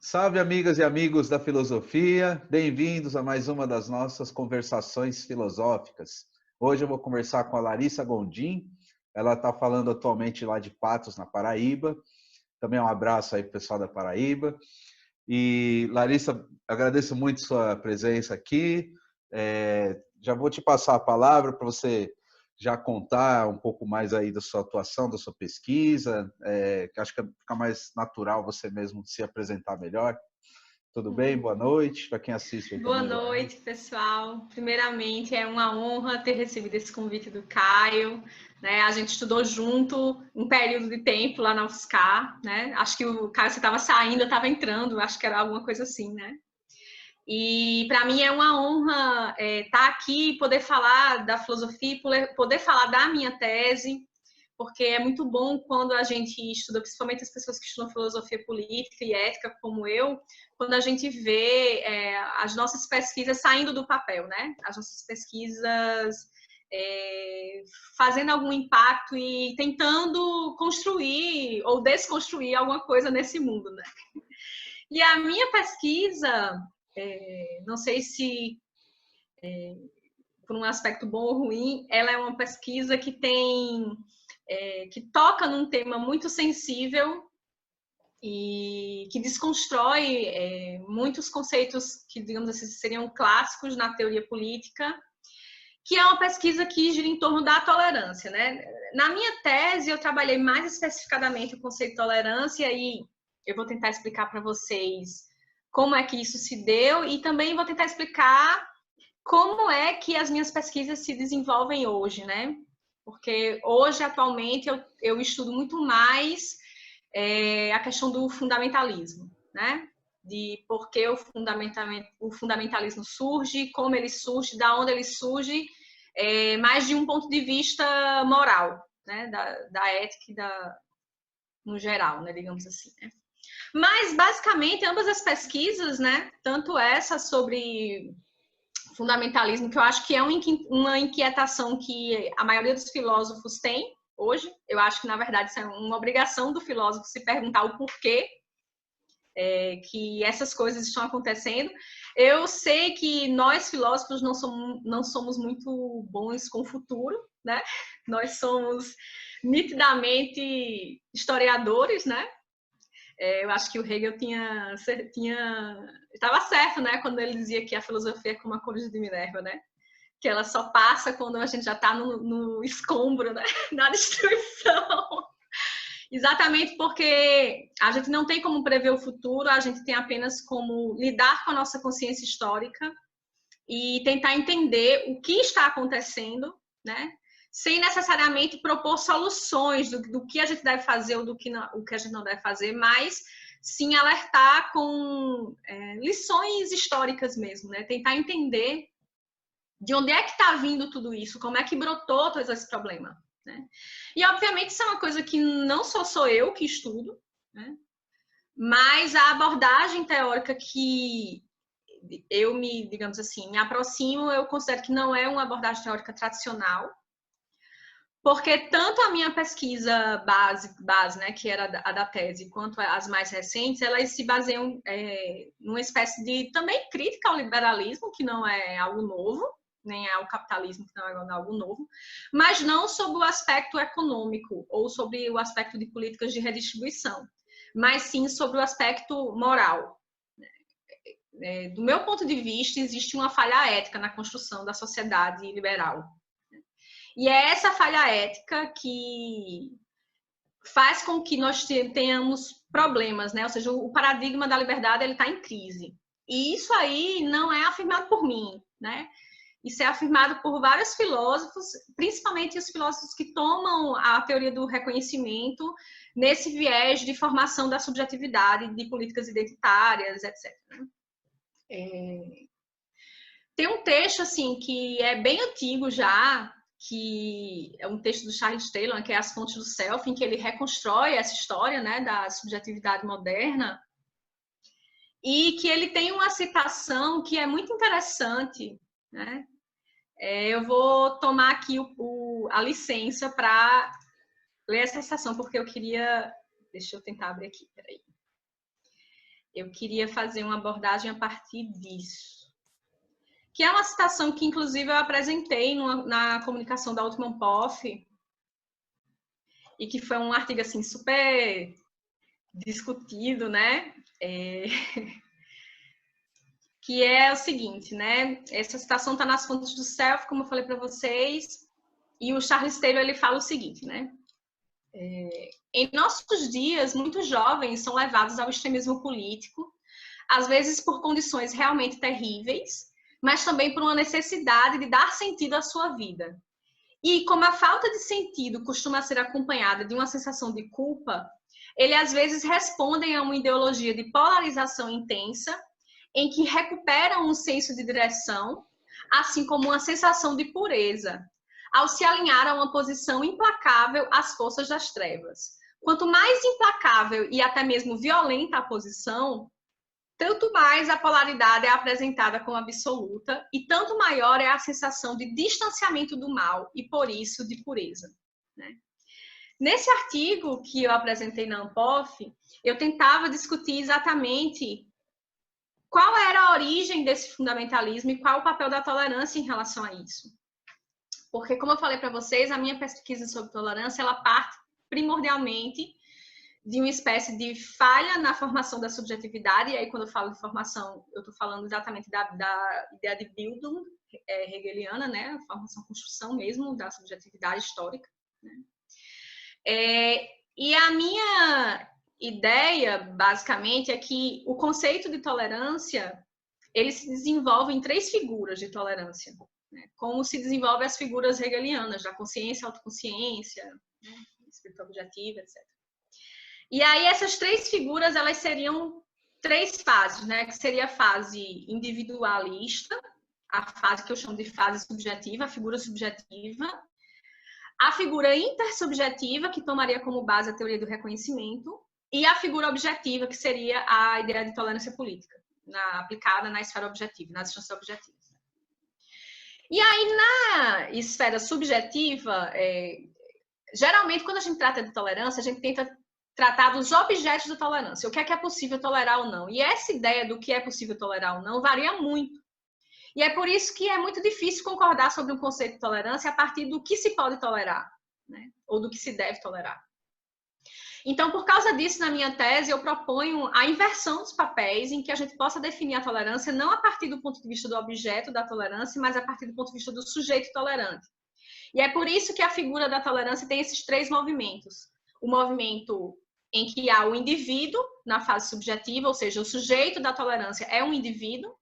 Salve, amigas e amigos da filosofia, bem-vindos a mais uma das nossas conversações filosóficas. Hoje eu vou conversar com a Larissa Gondim, ela está falando atualmente lá de Patos, na Paraíba. Também um abraço aí para o pessoal da Paraíba. E Larissa, agradeço muito sua presença aqui. Já vou te passar a palavra para você já contar um pouco mais aí da sua atuação, da sua pesquisa, que acho que fica mais natural você mesmo se apresentar melhor. Tudo bem? Boa noite para quem assiste aí Boa também. noite, pessoal. Primeiramente, é uma honra ter recebido esse convite do Caio, né? A gente estudou junto um período de tempo lá na UFSCar, né? Acho que o Caio, você estava saindo, eu estava entrando, acho que era alguma coisa assim, né? E para mim é uma honra estar aqui e poder falar da filosofia, poder falar da minha tese, porque é muito bom quando a gente estuda, principalmente as pessoas que estudam filosofia política e ética, como eu, quando a gente vê as nossas pesquisas saindo do papel, né? As nossas pesquisas fazendo algum impacto e tentando construir ou desconstruir alguma coisa nesse mundo, né? E a minha pesquisa, não sei se por um aspecto bom ou ruim, ela é uma pesquisa que que toca num tema muito sensível e que desconstrói muitos conceitos que, digamos assim, seriam clássicos na teoria política, que é uma pesquisa que gira em torno da tolerância, né? Na minha tese, eu trabalhei mais especificadamente o conceito de tolerância e eu vou tentar explicar para vocês como é que isso se deu e também vou tentar explicar como é que as minhas pesquisas se desenvolvem hoje, né? Porque hoje, atualmente, eu estudo muito mais a questão do fundamentalismo, né? De por que o fundamentalismo surge, como ele surge, da onde ele surge, mais de um ponto de vista moral, né? Da ética no geral, né? Digamos assim, né? Mas, basicamente, ambas as pesquisas, né? Tanto essa sobre fundamentalismo, que eu acho que é uma inquietação que a maioria dos filósofos tem hoje. Eu acho que, na verdade, isso é uma obrigação do filósofo se perguntar o porquê que essas coisas estão acontecendo. Eu sei que nós, filósofos, não somos muito bons com o futuro, né? Nós somos nitidamente historiadores, né? Eu acho que o Hegel estava certo, né, quando ele dizia que a filosofia é como a cruz de Minerva, né? Que ela só passa quando a gente já está no escombro, né? Na destruição. Exatamente porque a gente não tem como prever o futuro, a gente tem apenas como lidar com a nossa consciência histórica e tentar entender o que está acontecendo, né? Sem necessariamente propor soluções do que a gente deve fazer ou o que a gente não deve fazer, mas sim alertar com lições históricas mesmo, né? Tentar entender de onde é que está vindo tudo isso, como é que brotou todo esse problema, né? E, obviamente, isso é uma coisa que não sou eu que estudo, né? Mas a abordagem teórica que eu digamos assim, me aproximo, eu considero que não é uma abordagem teórica tradicional, porque tanto a minha pesquisa base, né, que era a da tese, quanto as mais recentes, elas se baseiam numa espécie de também crítica ao liberalismo, que não é algo novo, nem ao capitalismo, que não é algo novo, mas não sobre o aspecto econômico ou sobre o aspecto de políticas de redistribuição, mas sim sobre o aspecto moral. Do meu ponto de vista, existe uma falha ética na construção da sociedade liberal. E é essa falha ética que faz com que nós tenhamos problemas, né? Ou seja, o paradigma da liberdade ele está em crise. E isso aí não é afirmado por mim, né? Isso é afirmado por vários filósofos, principalmente os filósofos que tomam a teoria do reconhecimento nesse viés de formação da subjetividade, de políticas identitárias, etc. Tem um texto assim que é bem antigo já, que é um texto do Charles Taylor, que é As Fontes do Self, em que ele reconstrói essa história, né, da subjetividade moderna, e que ele tem uma citação que é muito interessante, né? Eu vou tomar aqui a licença para ler essa citação, porque eu queria... Deixa eu tentar abrir aqui, peraí. eu queria fazer uma abordagem a partir disso. Que é uma citação que, inclusive, eu apresentei na comunicação da última POF, e que foi um artigo, assim, super discutido, né? Que é o seguinte, né? Essa citação está nas fontes do Self, como eu falei para vocês, e o Charles Taylor, ele fala o seguinte, né? Em nossos dias, muitos jovens são levados ao extremismo político, às vezes por condições realmente terríveis, mas também por uma necessidade de dar sentido à sua vida. E como a falta de sentido costuma ser acompanhada de uma sensação de culpa, eles às vezes respondem a uma ideologia de polarização intensa, em que recuperam um senso de direção, assim como uma sensação de pureza, ao se alinhar a uma posição implacável às forças das trevas. Quanto mais implacável e até mesmo violenta a posição, tanto mais a polaridade é apresentada como absoluta e tanto maior é a sensação de distanciamento do mal e, por isso, de pureza. Né? Nesse artigo que eu apresentei na ANPOF, eu tentava discutir exatamente qual era a origem desse fundamentalismo e qual o papel da tolerância em relação a isso. Porque, como eu falei para vocês, a minha pesquisa sobre tolerância, ela parte primordialmente de uma espécie de falha na formação da subjetividade, e aí quando eu falo de formação, eu estou falando exatamente da ideia de Bildung hegeliana, né? A formação, construção mesmo da subjetividade histórica. Né? E a minha ideia, basicamente, é que o conceito de tolerância, ele se desenvolve em 3 figuras de tolerância, né? Como se desenvolvem as figuras hegelianas, da consciência, autoconsciência, né? Espírito objetivo, etc. E aí essas 3 figuras, elas seriam 3 fases, né? Que seria a fase individualista, a fase que eu chamo de fase subjetiva, a figura subjetiva, a figura intersubjetiva, que tomaria como base a teoria do reconhecimento, e a figura objetiva, que seria a ideia de tolerância política, aplicada na esfera objetiva, nas instâncias objetivas. E aí, na esfera subjetiva, geralmente, quando a gente trata de tolerância, a gente tenta tratar dos objetos da tolerância, o que é possível tolerar ou não. E essa ideia do que é possível tolerar ou não varia muito. E é por isso que é muito difícil concordar sobre um conceito de tolerância a partir do que se pode tolerar, né? Ou do que se deve tolerar. Então, por causa disso, na minha tese, eu proponho a inversão dos papéis, em que a gente possa definir a tolerância não a partir do ponto de vista do objeto da tolerância, mas a partir do ponto de vista do sujeito tolerante. E é por isso que a figura da tolerância tem esses 3 movimentos. O movimento em que há o indivíduo na fase subjetiva, ou seja, o sujeito da tolerância é um indivíduo.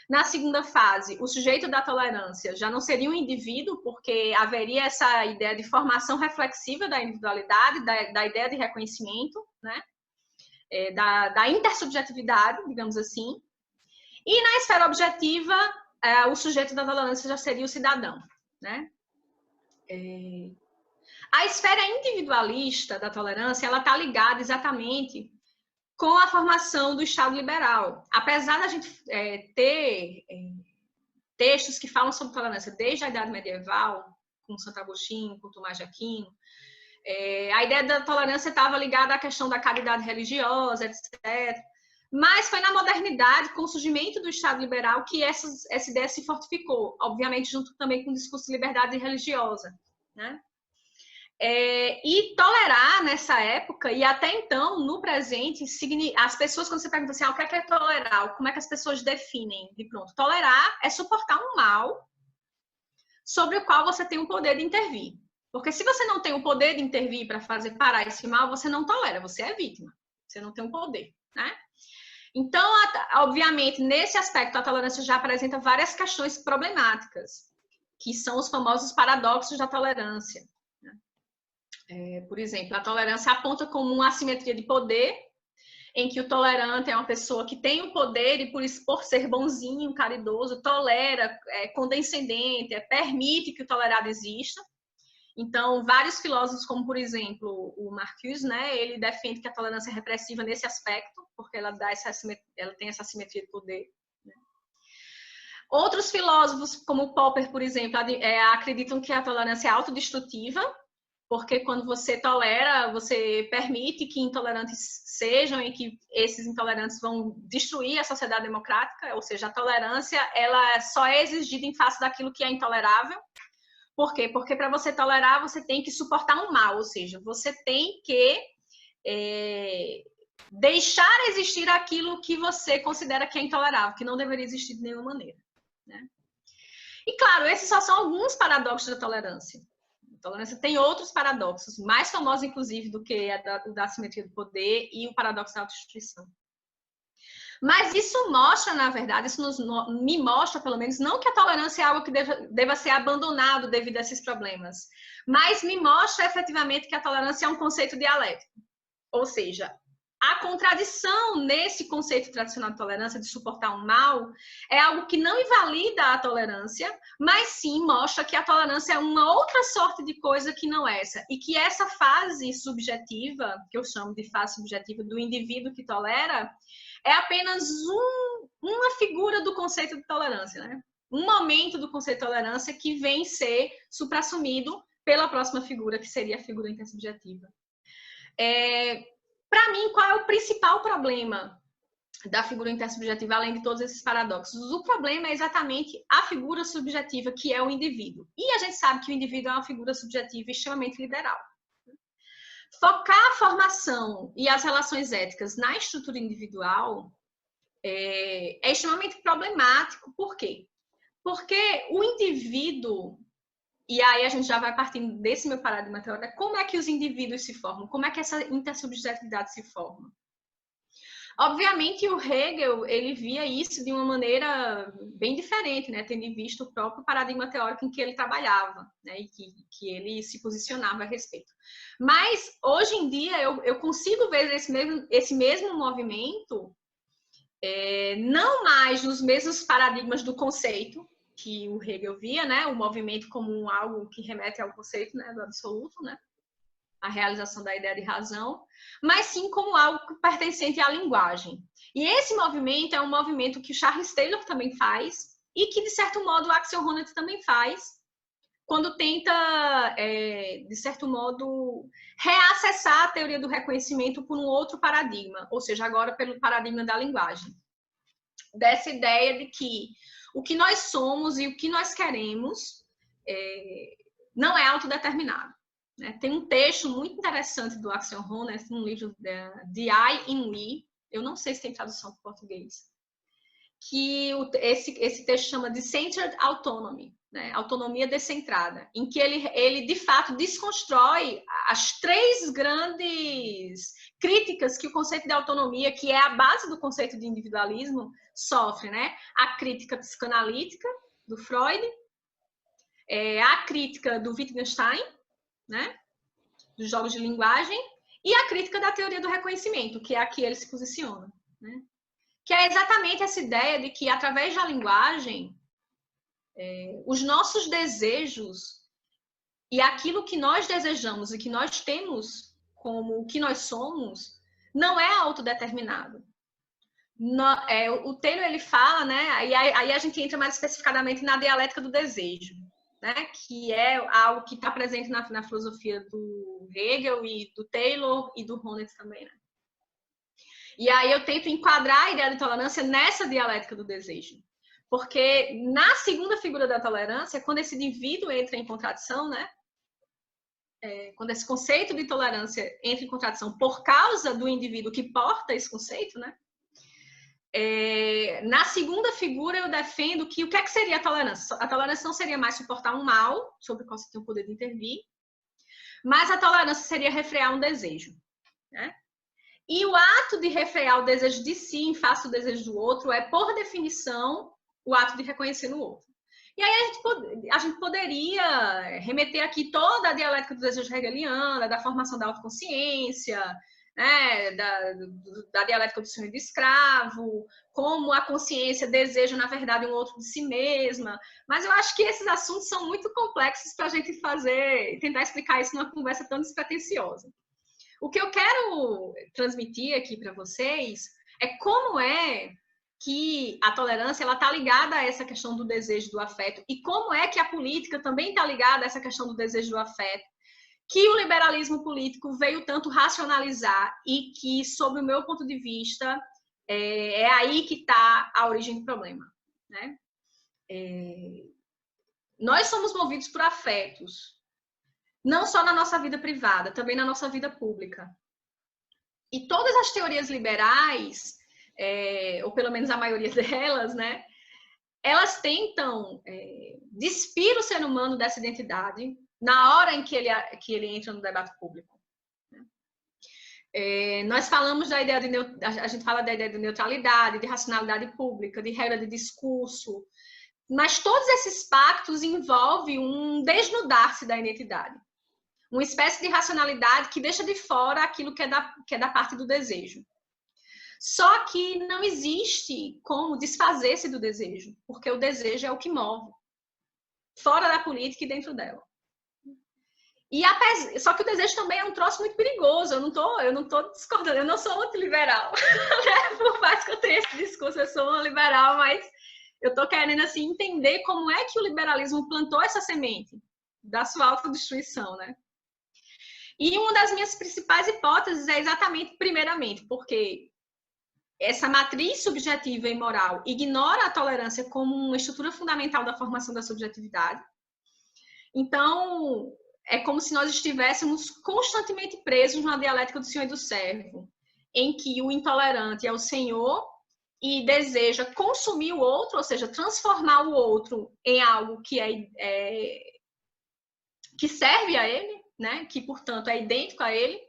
Na segunda fase, o sujeito da tolerância já não seria um indivíduo, porque haveria essa ideia de formação reflexiva da individualidade, da ideia de reconhecimento, né? Da intersubjetividade, digamos assim. E na esfera objetiva, o sujeito da tolerância já seria o cidadão, né? A esfera individualista da tolerância, ela está ligada exatamente com a formação do Estado liberal. Apesar da gente ter textos que falam sobre tolerância desde a Idade Medieval, com Santo Agostinho, com Tomás de Aquino, a ideia da tolerância estava ligada à questão da caridade religiosa, etc. Mas foi na modernidade, com o surgimento do Estado liberal, que essa ideia se fortificou, obviamente junto também com o discurso de liberdade religiosa, né? E tolerar nessa época, e até então, no presente, as pessoas, quando você pergunta assim, o que é tolerar? Como é que as pessoas definem? De pronto, tolerar é suportar um mal sobre o qual você tem o poder de intervir. Porque se você não tem o poder de intervir para fazer parar esse mal, você não tolera, você é vítima. Você não tem o poder, né? Então, obviamente, nesse aspecto, a tolerância já apresenta várias questões problemáticas, que são os famosos paradoxos da tolerância. Por exemplo, a tolerância aponta como uma assimetria de poder, em que o tolerante é uma pessoa que tem o poder e, por ser bonzinho, caridoso, tolera, é condescendente, permite que o tolerado exista. Então, vários filósofos, como, por exemplo, o Marcuse, né, ele defende que a tolerância é repressiva nesse aspecto, porque ela tem essa assimetria de poder. Né? Outros filósofos, como Popper, por exemplo, acreditam que a tolerância é autodestrutiva, porque quando você tolera, você permite que intolerantes sejam e que esses intolerantes vão destruir a sociedade democrática, ou seja, a tolerância ela só é exigida em face daquilo que é intolerável. Por quê? Porque para você tolerar, você tem que suportar um mal, ou seja, você tem que deixar existir aquilo que você considera que é intolerável, que não deveria existir de nenhuma maneira, né? E claro, esses só são alguns paradoxos da tolerância. A tolerância tem outros paradoxos, mais famosos, inclusive, do que o da assimetria do poder e o paradoxo da autodestruição. Mas isso mostra, na verdade, me mostra, pelo menos, não que a tolerância é algo que deva ser abandonado devido a esses problemas, mas me mostra efetivamente que a tolerância é um conceito dialético. Ou seja, a contradição nesse conceito tradicional de tolerância, de suportar um mal, é algo que não invalida a tolerância, mas sim mostra que a tolerância é uma outra sorte de coisa que não essa. E que essa fase subjetiva, que eu chamo de fase subjetiva do indivíduo que tolera, é apenas uma figura do conceito de tolerância, né? Um momento do conceito de tolerância que vem ser suprassumido pela próxima figura, que seria a figura intersubjetiva. Para mim, qual é o principal problema da figura intersubjetiva, além de todos esses paradoxos? O problema é exatamente a figura subjetiva, que é o indivíduo. E a gente sabe que o indivíduo é uma figura subjetiva extremamente liberal. Focar a formação e as relações éticas na estrutura individual é extremamente problemático. Por quê? Porque o indivíduo, e aí a gente já vai partindo desse meu paradigma teórico, como é que os indivíduos se formam? Como é que essa intersubjetividade se forma? Obviamente, o Hegel, ele via isso de uma maneira bem diferente, né? Tendo visto o próprio paradigma teórico em que ele trabalhava, né? E que ele se posicionava a respeito. Mas, hoje em dia, eu consigo ver esse mesmo movimento, não mais nos mesmos paradigmas do conceito que o Hegel via, né? O movimento como algo que remete ao conceito, né? Do absoluto, né? A realização da ideia de razão, mas sim como algo pertencente à linguagem. E esse movimento é um movimento que Charles Taylor também faz e que, de certo modo, o Axel Honneth também faz, quando tenta, de certo modo, reacessar a teoria do reconhecimento por um outro paradigma, ou seja, agora pelo paradigma da linguagem. Dessa ideia de que o que nós somos e o que nós queremos não é autodeterminado. Tem um texto muito interessante do Axel Honneth, num livro The I in We, eu não sei se tem tradução para o português, que esse texto chama de Centered Autonomy, né? Autonomia descentrada, em que ele de fato desconstrói as três grandes críticas que o conceito de autonomia, que é a base do conceito de individualismo, sofre, né? A crítica psicanalítica do Freud, a crítica do Wittgenstein, né? Dos jogos de linguagem, e a crítica da teoria do reconhecimento, que é a que ele se posiciona, né? Que é exatamente essa ideia de que, através da linguagem, os nossos desejos e aquilo que nós desejamos e que nós temos como o que nós somos, não é autodeterminado. O Taylor, ele fala, né? E aí a gente entra mais especificadamente na dialética do desejo, né? Que é algo que está presente na filosofia do Hegel e do Taylor e do Honneth também, né? E aí eu tento enquadrar a ideia de tolerância nessa dialética do desejo. Porque na segunda figura da tolerância, quando esse indivíduo entra em contradição, né? Quando esse conceito de tolerância entra em contradição por causa do indivíduo que porta esse conceito, né? Na segunda figura eu defendo que o que é que seria a tolerância? A tolerância não seria mais suportar um mal sobre o qual você tem o poder de intervir, mas a tolerância seria refrear um desejo, né? E o ato de refrear o desejo de si em face do desejo do outro é, por definição, o ato de reconhecer no outro. E aí a gente poderia remeter aqui toda a dialética do desejo hegeliana, da formação da autoconsciência, né, da dialética do sonho de escravo, como a consciência deseja, na verdade, um outro de si mesma. Mas eu acho que esses assuntos são muito complexos para a gente tentar explicar isso numa conversa tão despretensiosa. O que eu quero transmitir aqui para vocês é como é que a tolerância está ligada a essa questão do desejo do afeto e como é que a política também está ligada a essa questão do desejo do afeto. que o liberalismo político veio tanto racionalizar e que, sob o meu ponto de vista, é aí que está a origem do problema, né? Nós somos movidos por afetos, não só na nossa vida privada, também na nossa vida pública. E todas as teorias liberais, ou pelo menos a maioria delas, né, elas tentam despir o ser humano dessa identidade na hora em que ele entra no debate público. Nós falamos da ideia a gente fala da ideia de neutralidade, de racionalidade pública, de regra de discurso, mas todos esses pactos envolvem um desnudar-se da identidade, uma espécie de racionalidade que deixa de fora aquilo que é da parte do desejo. Só que não existe como desfazer-se do desejo, porque o desejo é o que move, fora da política e dentro dela. Só que o desejo também é um troço muito perigoso. Eu não tô discordando, eu não sou antiliberal. Por mais que eu tenha esse discurso, eu sou uma liberal, mas eu tô querendo assim entender como é que o liberalismo plantou essa semente da sua autodestruição, né? E uma das minhas principais hipóteses é exatamente, primeiramente, porque essa matriz subjetiva e moral ignora a tolerância como uma estrutura fundamental da formação da subjetividade. Então, é como se nós estivéssemos constantemente presos numa dialética do senhor e do servo, em que o intolerante é o senhor e deseja consumir o outro, ou seja, transformar o outro em algo que que serve a ele, né? Que, portanto, é idêntico a ele.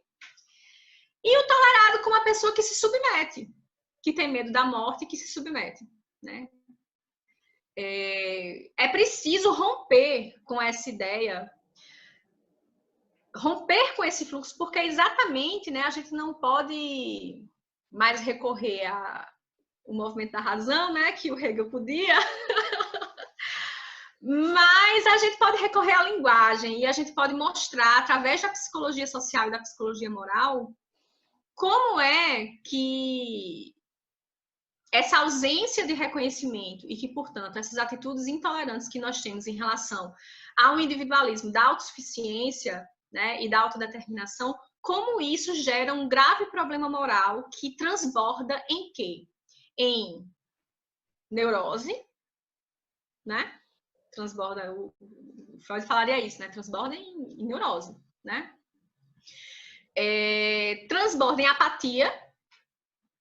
E o tolerado como a pessoa que se submete, que tem medo da morte e que se submete, né? É preciso romper com essa ideia, romper com esse fluxo, porque exatamente, né, a gente não pode mais recorrer ao movimento da razão, né, que o Hegel podia, mas a gente pode recorrer à linguagem e a gente pode mostrar, através da psicologia social e da psicologia moral, como é que essa ausência de reconhecimento e que, portanto, essas atitudes intolerantes que nós temos em relação ao individualismo da autossuficiência, né, e da autodeterminação, como isso gera um grave problema moral que transborda em quê? Em neurose, né? Transborda, o Freud falaria isso, né? Transborda em neurose, né? Transborda em apatia,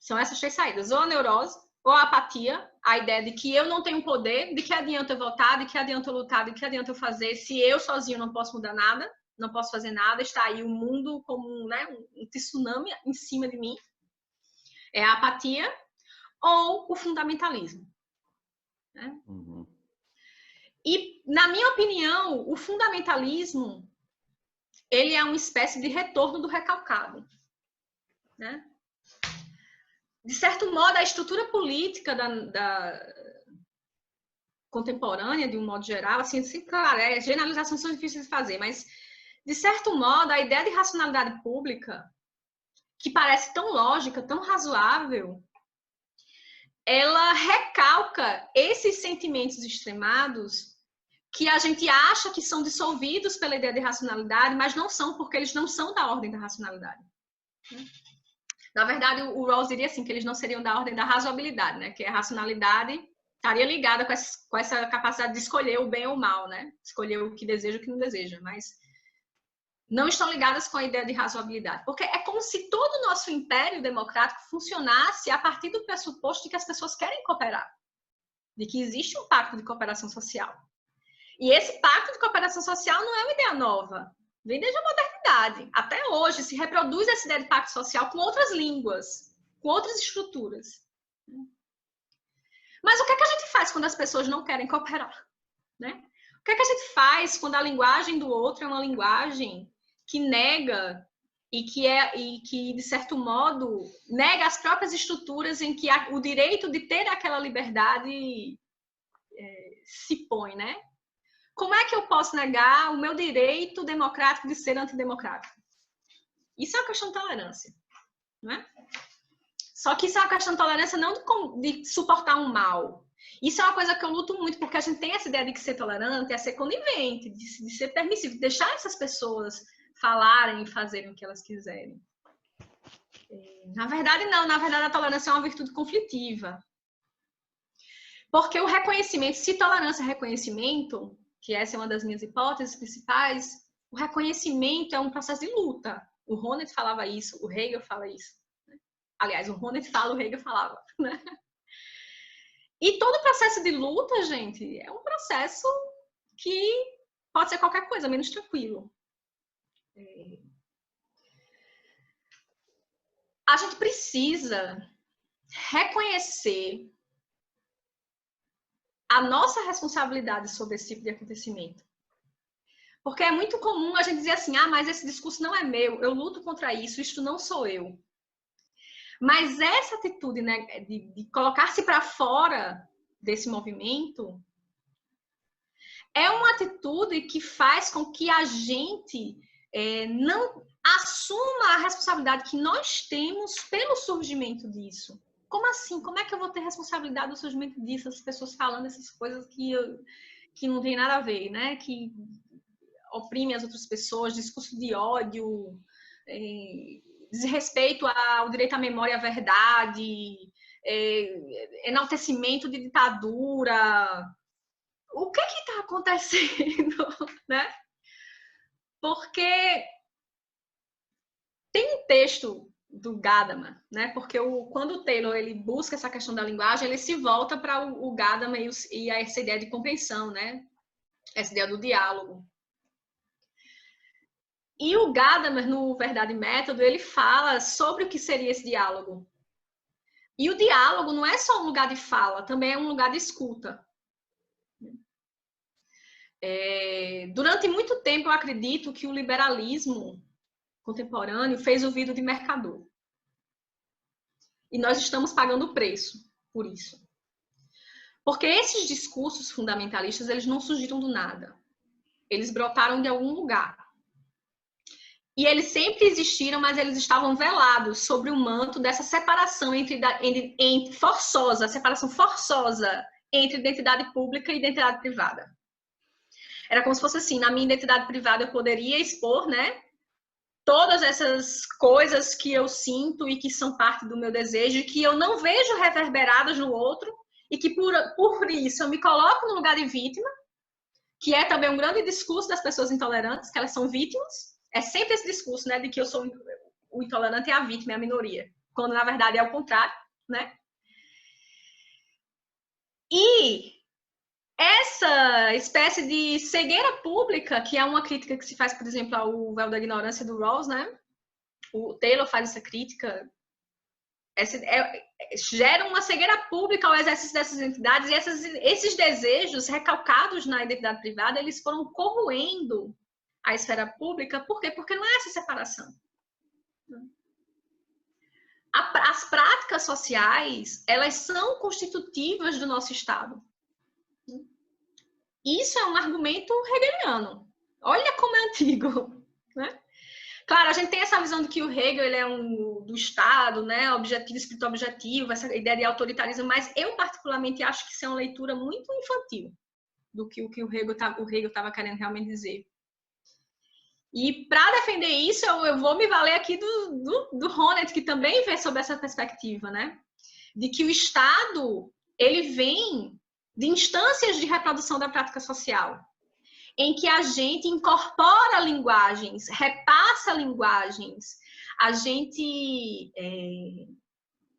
são essas três saídas, ou a neurose, ou a apatia, a ideia de que eu não tenho poder, de que adianta eu votar, de que adianta eu lutar, de que adianta eu fazer, se eu sozinho não posso mudar nada, não posso fazer nada, está aí o mundo como, né, um tsunami em cima de mim. É a apatia ou o fundamentalismo. Né? Uhum. E, na minha opinião, o fundamentalismo ele é uma espécie de retorno do recalcado. Né? De certo modo, a estrutura política da contemporânea, de um modo geral, assim, claro, generalizações são difíceis de fazer, mas, de certo modo, a ideia de racionalidade pública, que parece tão lógica, tão razoável, ela recalca esses sentimentos extremados que a gente acha que são dissolvidos pela ideia de racionalidade, mas não são, porque eles não são da ordem da racionalidade. Na verdade, o Rawls diria assim, que eles não seriam da ordem da razoabilidade, né? Que a racionalidade estaria ligada com essa capacidade de escolher o bem ou o mal, né? Escolher o que deseja e o que não deseja, mas não estão ligadas com a ideia de razoabilidade. Porque é como se todo o nosso império democrático funcionasse a partir do pressuposto de que as pessoas querem cooperar, de que existe um pacto de cooperação social. E esse pacto de cooperação social não é uma ideia nova, vem desde a modernidade. Até hoje se reproduz essa ideia de pacto social com outras línguas, com outras estruturas. Mas o que é que a gente faz quando as pessoas não querem cooperar? Né? O que é que a gente faz quando a linguagem do outro é uma linguagem que nega e que, de certo modo, nega as próprias estruturas em que o direito de ter aquela liberdade se põe, né? Como é que eu posso negar o meu direito democrático de ser antidemocrático? Isso é uma questão de tolerância, não é? Só que isso é uma questão de tolerância não de suportar um mal. Isso é uma coisa que eu luto muito, porque a gente tem essa ideia de que ser tolerante é ser conivente, de ser permissivo, de deixar essas pessoas falarem e fazerem o que elas quiserem. Na verdade, não. Na verdade, a tolerância é uma virtude conflitiva. Porque o reconhecimento, se tolerância é reconhecimento, que essa é uma das minhas hipóteses principais, o reconhecimento é um processo de luta. O Honneth falava isso, o Hegel fala isso. Aliás, o Honneth fala, o Hegel falava. Né? E todo processo de luta, gente, é um processo que pode ser qualquer coisa, menos tranquilo. A gente precisa reconhecer a nossa responsabilidade sobre esse tipo de acontecimento. Porque é muito comum a gente dizer assim, ah, mas esse discurso não é meu, eu luto contra isso, isto não sou eu. Mas essa atitude, né, de colocar-se para fora desse movimento é uma atitude que faz com que a gente não assuma a responsabilidade que nós temos pelo surgimento disso. Como assim? Como é que eu vou ter responsabilidade do surgimento disso? As pessoas falando essas coisas que não tem nada a ver, né? Que oprimem as outras pessoas, discurso de ódio, desrespeito ao direito à memória e à verdade, enaltecimento de ditadura. O que está acontecendo, né? Porque tem um texto do Gadamer, né? Porque quando o Taylor ele busca essa questão da linguagem, ele se volta para o Gadamer e a essa ideia de compreensão, né? Essa ideia do diálogo. E o Gadamer, no Verdade e Método, ele fala sobre o que seria esse diálogo. E o diálogo não é só um lugar de fala, também é um lugar de escuta. Durante muito tempo, eu acredito que o liberalismo contemporâneo fez o vidro de mercador. E nós estamos pagando o preço por isso. Porque esses discursos fundamentalistas, eles não surgiram do nada. Eles brotaram de algum lugar. E eles sempre existiram, mas eles estavam velados sobre o manto dessa separação forçosa, separação forçosa entre identidade pública e identidade privada. Era como se fosse assim, na minha identidade privada eu poderia expor, né, todas essas coisas que eu sinto e que são parte do meu desejo e que eu não vejo reverberadas no outro e que por isso eu me coloco no lugar de vítima, que é também um grande discurso das pessoas intolerantes, que elas são vítimas. É sempre esse discurso, né, de que eu sou o intolerante e a vítima é a minoria, quando na verdade é o contrário, né? E essa espécie de cegueira pública, que é uma crítica que se faz, por exemplo, ao véu da ignorância do Rawls, né? O Taylor faz essa crítica, gera uma cegueira pública ao exercício dessas entidades, e esses desejos recalcados na identidade privada, eles foram corroendo a esfera pública. Por quê? Porque não é essa separação. As práticas sociais, elas são constitutivas do nosso Estado. Isso é um argumento hegeliano. Olha como é antigo, né? Claro, a gente tem essa visão de que o Hegel ele é do Estado, né? Objetivo, espírito objetivo, essa ideia de autoritarismo, mas eu particularmente acho que isso é uma leitura muito infantil do que o Hegel estava querendo realmente dizer. E para defender isso, eu vou me valer aqui do Honneth, que também vê sobre essa perspectiva, né? De que o Estado, ele vem de instâncias de reprodução da prática social, em que a gente incorpora linguagens, repassa linguagens, a gente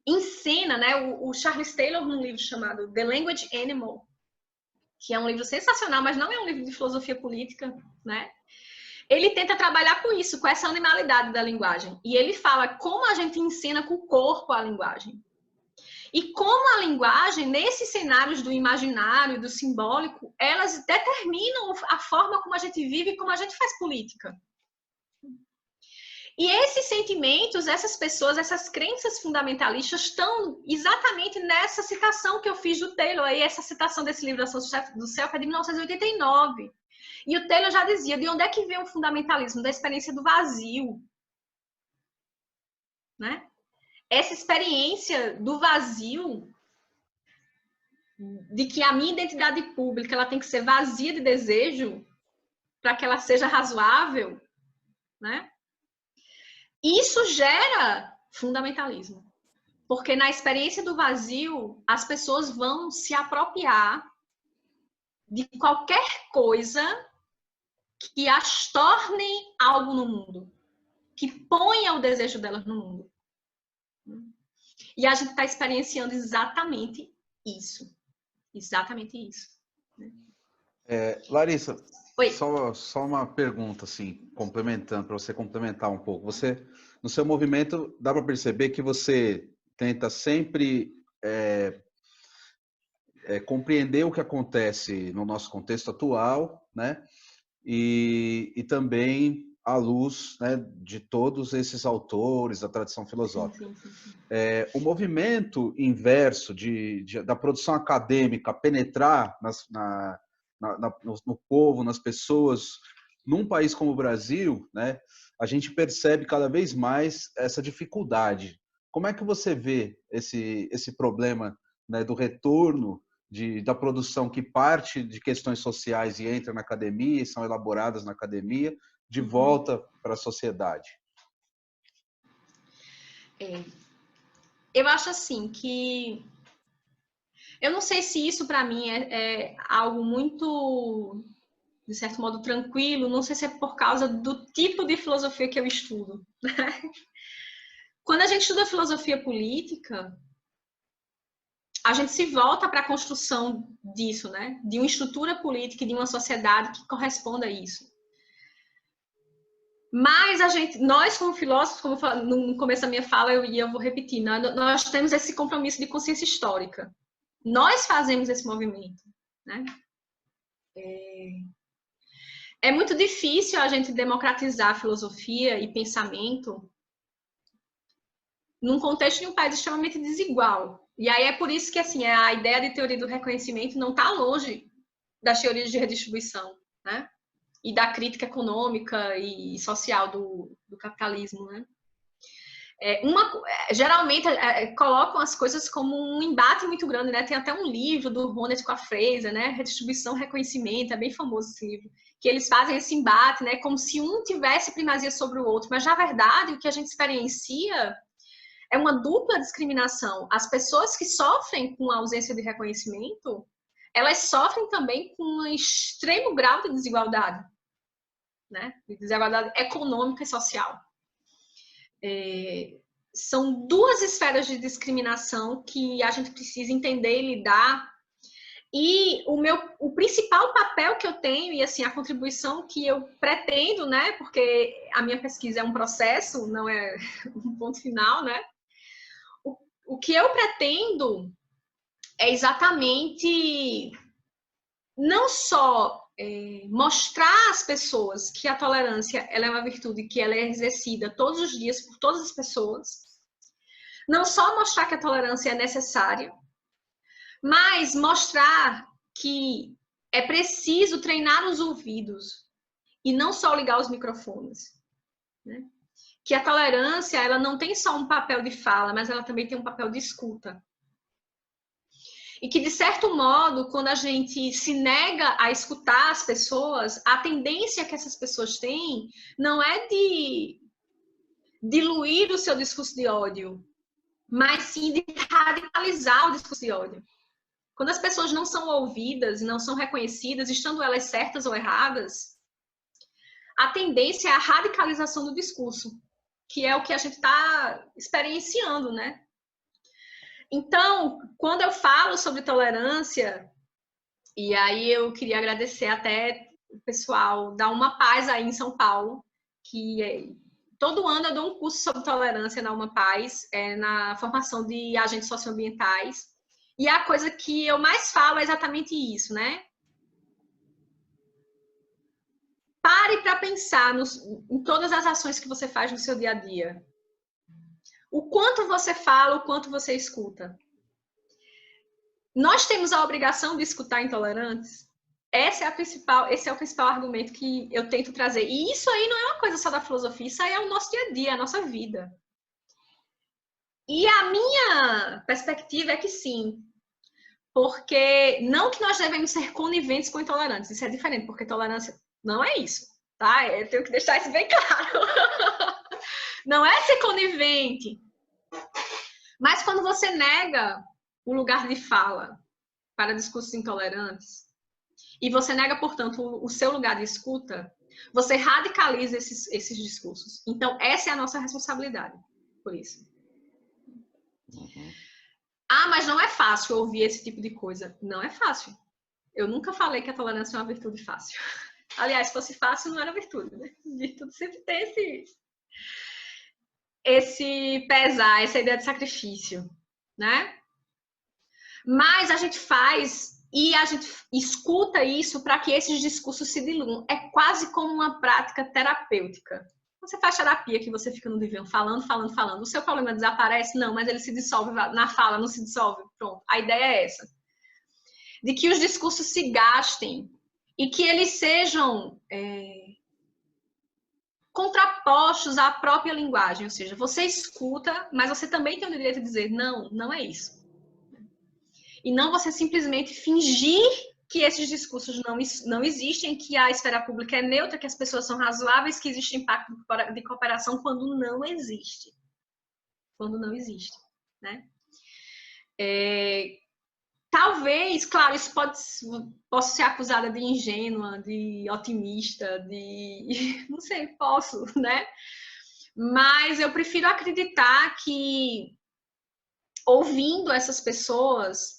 encena, né? O Charles Taylor, num livro chamado The Language Animal, que é um livro sensacional, mas não é um livro de filosofia política, né? Ele tenta trabalhar com isso, com essa animalidade da linguagem. E ele fala como a gente ensina com o corpo a linguagem. E como a linguagem, nesses cenários do imaginário e do simbólico, elas determinam a forma como a gente vive e como a gente faz política. E esses sentimentos, essas pessoas, essas crenças fundamentalistas estão exatamente nessa citação que eu fiz do Taylor, aí essa citação desse livro do Self é de 1989. E o Taylor já dizia, de onde é que vem o fundamentalismo? Da experiência do vazio. Né? Essa experiência do vazio, de que a minha identidade pública ela tem que ser vazia de desejo para que ela seja razoável, né? Isso gera fundamentalismo, porque na experiência do vazio, as pessoas vão se apropriar de qualquer coisa que as torne algo no mundo, que ponha o desejo delas no mundo. E a gente está experienciando exatamente isso. Exatamente isso. Larissa, Oi. só uma pergunta, assim, complementando, para você complementar um pouco. Você, no seu movimento, dá para perceber que você tenta sempre compreender o que acontece no nosso contexto atual, né? E também à luz, né, de todos esses autores da tradição filosófica. Sim. O movimento inverso da produção acadêmica penetrar no povo, nas pessoas, num país como o Brasil, né, a gente percebe cada vez mais essa dificuldade. Como é que você vê esse problema, né, do retorno da produção que parte de questões sociais e entra na academia e são elaboradas na academia, de volta para a sociedade? Eu acho assim que... Eu não sei se isso para mim é algo muito, de certo modo, tranquilo. Não sei se é por causa do tipo de filosofia que eu estudo. Quando a gente estuda filosofia política, a gente se volta para a construção disso, né? De uma estrutura política e de uma sociedade que corresponda a isso. Mas nós como filósofos, como eu falei, no começo da minha fala, eu vou repetir, nós temos esse compromisso de consciência histórica. Nós fazemos esse movimento, né? É muito difícil a gente democratizar filosofia e pensamento num contexto de um país extremamente desigual. E aí é por isso que, assim, a ideia de teoria do reconhecimento não está longe das teorias de redistribuição, né? E da crítica econômica e social do capitalismo, né? Geralmente colocam as coisas como um embate muito grande, né? Tem até um livro do Honneth com a Fraser, né? Redistribuição, reconhecimento, é bem famoso esse livro, que eles fazem esse embate, né? Como se um tivesse primazia sobre o outro, mas na verdade o que a gente experiencia é uma dupla discriminação. As pessoas que sofrem com a ausência de reconhecimento, elas sofrem também com um extremo grau de desigualdade, né? De desigualdade econômica e social. São duas esferas de discriminação que a gente precisa entender e lidar. E o principal papel que eu tenho, e assim, a contribuição que eu pretendo, né? Porque a minha pesquisa é um processo, não é um ponto final, né? O que eu pretendo é exatamente não só mostrar às pessoas que a tolerância ela é uma virtude que ela é exercida todos os dias por todas as pessoas, não só mostrar que a tolerância é necessária, mas mostrar que é preciso treinar os ouvidos e não só ligar os microfones, né? Que a tolerância ela não tem só um papel de fala, mas ela também tem um papel de escuta. E que, de certo modo, quando a gente se nega a escutar as pessoas, a tendência que essas pessoas têm não é de diluir o seu discurso de ódio, mas sim de radicalizar o discurso de ódio. Quando as pessoas não são ouvidas e não são reconhecidas, estando elas certas ou erradas, a tendência é a radicalização do discurso, que é o que a gente está experienciando, né? Então, quando eu falo sobre tolerância, e aí eu queria agradecer até o pessoal da Uma Paz aí em São Paulo, que todo ano eu dou um curso sobre tolerância na Uma Paz, na formação de agentes socioambientais. E a coisa que eu mais falo é exatamente isso, né? Pare para pensar em todas as ações que você faz no seu dia a dia. O quanto você fala, o quanto você escuta. Nós temos a obrigação de escutar intolerantes? Esse é o principal argumento que eu tento trazer. E isso aí não é uma coisa só da filosofia, isso aí é o nosso dia a dia, a nossa vida. E a minha perspectiva é que sim. Porque não que nós devemos ser coniventes com intolerantes, isso é diferente, porque tolerância não é isso. tá? Eu tenho que deixar isso bem claro. Não é ser conivente. Mas quando você nega o lugar de fala para discursos intolerantes, e você nega, portanto, o seu lugar de escuta, você radicaliza esses discursos. Então, essa é a nossa responsabilidade por isso. Ah, mas não é fácil ouvir esse tipo de coisa. Não é fácil. Eu nunca falei que a tolerância é uma virtude fácil. Aliás, se fosse fácil, não era virtude, né? Virtude sempre tem esse pesar, essa ideia de sacrifício, né? Mas a gente faz e a gente escuta isso para que esses discursos se diluam. É quase como uma prática terapêutica. Você faz terapia que você fica no divã falando. O seu problema desaparece? Não, mas ele se dissolve na fala, não se dissolve. Pronto. A ideia é essa. De que os discursos se gastem e que eles sejam contrapostos à própria linguagem. Ou seja, você escuta, mas você também tem o direito de dizer, não, não é isso. E não você simplesmente fingir que esses discursos não existem, que a esfera pública é neutra, que as pessoas são razoáveis, que existe impacto de cooperação quando não existe. Quando não existe, né? Talvez, claro, isso posso ser acusada de ingênua, de otimista, de... não sei, posso, né? Mas eu prefiro acreditar que ouvindo essas pessoas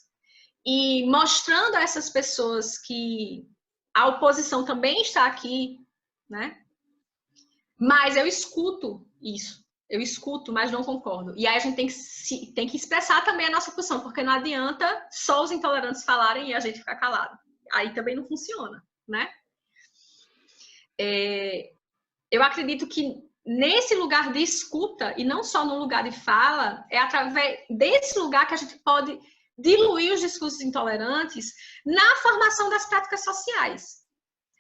e mostrando a essas pessoas que a oposição também está aqui, né? Mas eu escuto isso. Eu escuto, mas não concordo. E aí a gente tem que expressar também a nossa posição, porque não adianta só os intolerantes falarem e a gente ficar calado. Aí também não funciona, né? Eu acredito que nesse lugar de escuta, e não só no lugar de fala, é através desse lugar que a gente pode diluir os discursos intolerantes na formação das práticas sociais,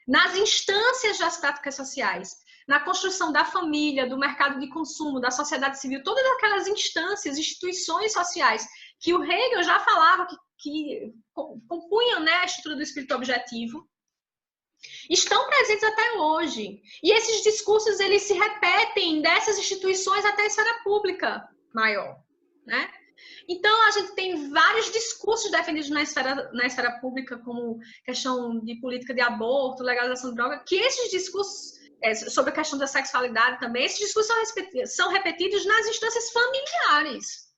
nas instâncias das práticas sociais, na construção da família, do mercado de consumo, da sociedade civil, todas aquelas instâncias, instituições sociais que o Hegel já falava que compunham, né, a estrutura do espírito objetivo, estão presentes até hoje. E esses discursos, eles se repetem dessas instituições até a esfera pública maior, né? Então, a gente tem vários discursos defendidos na esfera pública, como questão de política de aborto, legalização de droga, que esses discursos, sobre a questão da sexualidade também, esses discursos são repetidos nas instâncias familiares.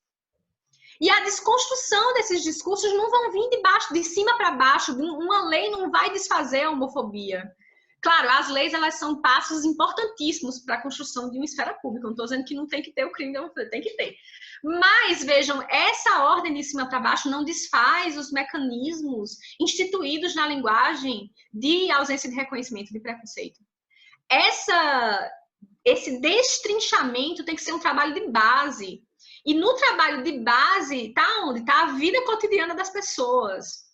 E a desconstrução desses discursos não vão vir de cima para baixo, uma lei não vai desfazer a homofobia. Claro, as leis, elas são passos importantíssimos para a construção de uma esfera pública. Não estou dizendo que não tem que ter o crime de homofobia, tem que ter. Mas, vejam, essa ordem de cima para baixo não desfaz os mecanismos instituídos na linguagem de ausência de reconhecimento de preconceito. Esse destrinchamento tem que ser um trabalho de base. E no trabalho de base, está onde? Está a vida cotidiana das pessoas.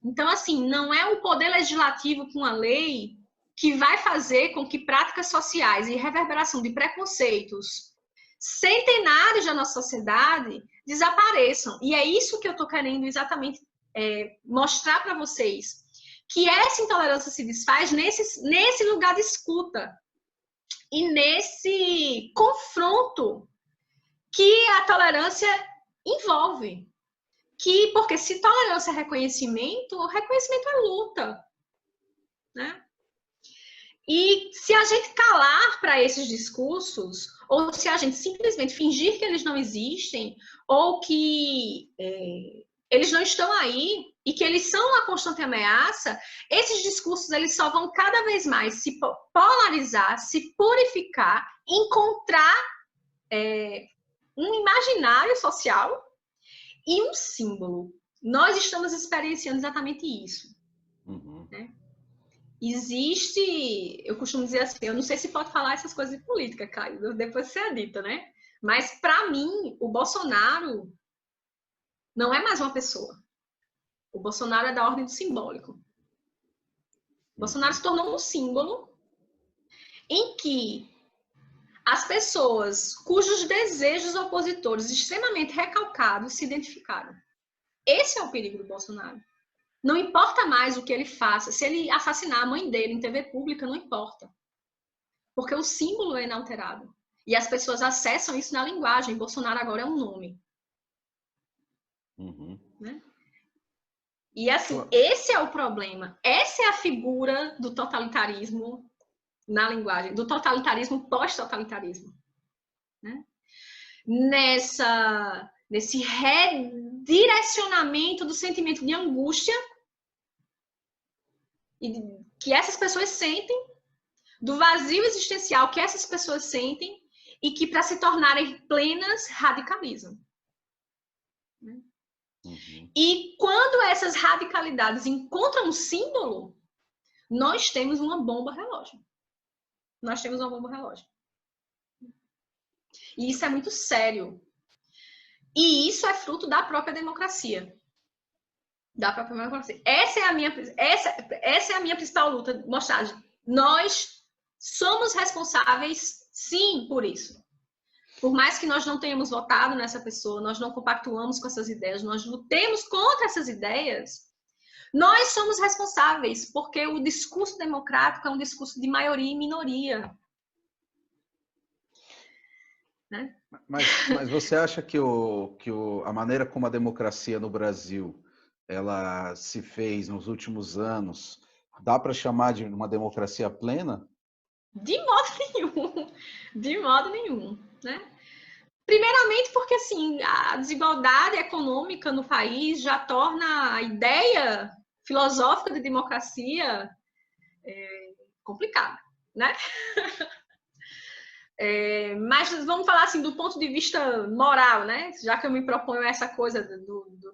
Então, assim, não é o poder legislativo com a lei que vai fazer com que práticas sociais e reverberação de preconceitos centenários da nossa sociedade desapareçam. E é isso que eu estou querendo exatamente mostrar para vocês. Que essa intolerância se desfaz nesse lugar de escuta e nesse confronto que a tolerância envolve. Porque se tolerância é reconhecimento, o reconhecimento é luta, né? E se a gente calar para esses discursos, ou se a gente simplesmente fingir que eles não existem, ou que eles não estão aí, e que eles são uma constante ameaça, esses discursos eles só vão cada vez mais se polarizar, se purificar, encontrar um imaginário social e um símbolo. Nós estamos experienciando exatamente isso. Né? Existe, eu costumo dizer assim, eu não sei se pode falar essas coisas de política, Caio, depois você edita, né? Mas, para mim, o Bolsonaro não é mais uma pessoa. O Bolsonaro é da ordem do simbólico. O Bolsonaro se tornou um símbolo em que as pessoas cujos desejos opositores extremamente recalcados se identificaram. Esse é o perigo do Bolsonaro. Não importa mais o que ele faça. Se ele assassinar a mãe dele em TV pública, não importa. porque o símbolo é inalterado. E as pessoas acessam isso na linguagem. Bolsonaro agora é um nome. Uhum. Né? E assim, esse é o problema. Essa é a figura do totalitarismo na linguagem, do totalitarismo pós-totalitarismo. Né? Nesse redirecionamento do sentimento de angústia que essas pessoas sentem, do vazio existencial que essas pessoas sentem e que, para se tornarem plenas, radicalizam. Uhum. E quando essas radicalidades encontram um símbolo, nós temos uma bomba relógio. Nós temos uma bomba relógio. E isso é muito sério. E isso é fruto da própria democracia. Da própria democracia. Essa é a minha principal luta, mostrar. Nós somos responsáveis, sim, por isso. Por mais que nós não tenhamos votado nessa pessoa, nós não compactuamos com essas ideias, nós lutemos contra essas ideias, nós somos responsáveis, porque o discurso democrático é um discurso de maioria e minoria. Né? Mas você acha que a maneira como a democracia no Brasil ela se fez nos últimos anos, dá para chamar de uma democracia plena? De modo nenhum. De modo nenhum. Né? Primeiramente porque assim, a desigualdade econômica no país já torna a ideia filosófica de democracia complicada. Né? Mas vamos falar assim do ponto de vista moral, né? Já que eu me proponho essa coisa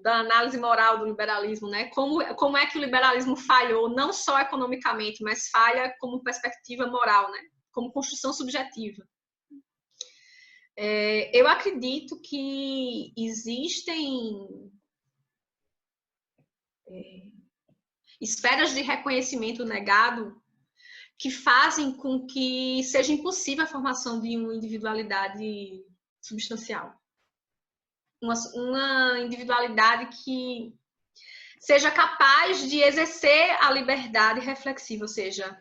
da análise moral do liberalismo, né? Como é que o liberalismo falhou, não só economicamente, mas falha como perspectiva moral, né? Como construção subjetiva. Eu acredito que existem esferas de reconhecimento negado que fazem com que seja impossível a formação de uma individualidade substancial. Uma individualidade que seja capaz de exercer a liberdade reflexiva, ou seja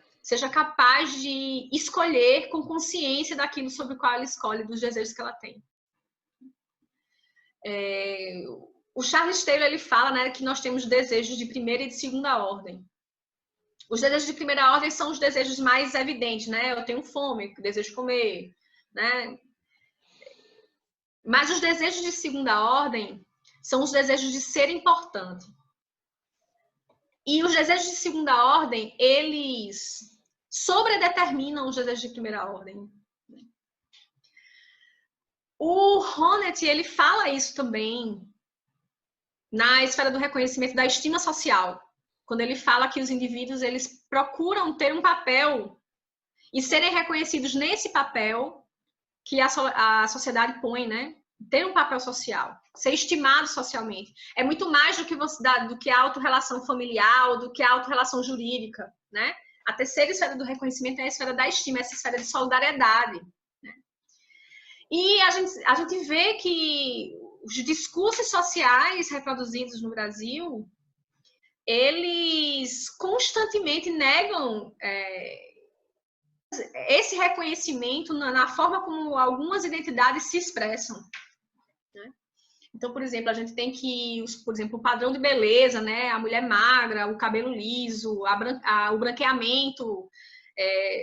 capaz de escolher com consciência daquilo sobre o qual ela escolhe, dos desejos que ela tem. O Charles Taylor ele fala, né, que nós temos desejos de primeira e de segunda ordem. Os desejos de primeira ordem são os desejos mais evidentes, né? Eu tenho fome, desejo comer, né? Mas os desejos de segunda ordem são os desejos de ser importante. E os desejos de segunda ordem, eles sobredeterminam os desejos de primeira ordem. O Honneth, ele fala isso também na esfera do reconhecimento da estima social, quando ele fala que os indivíduos eles procuram ter um papel e serem reconhecidos nesse papel que a sociedade põe, né? Ter um papel social, ser estimado socialmente. É muito mais do que a autorrelação familiar, do que a autorrelação jurídica, né? A terceira esfera do reconhecimento é a esfera da estima, essa esfera de solidariedade. Né? E a gente vê que os discursos sociais reproduzidos no Brasil, eles constantemente negam esse reconhecimento na forma como algumas identidades se expressam. Né? Então, por exemplo, a gente tem que, por exemplo, o padrão de beleza, né? A mulher magra, o cabelo liso, o branqueamento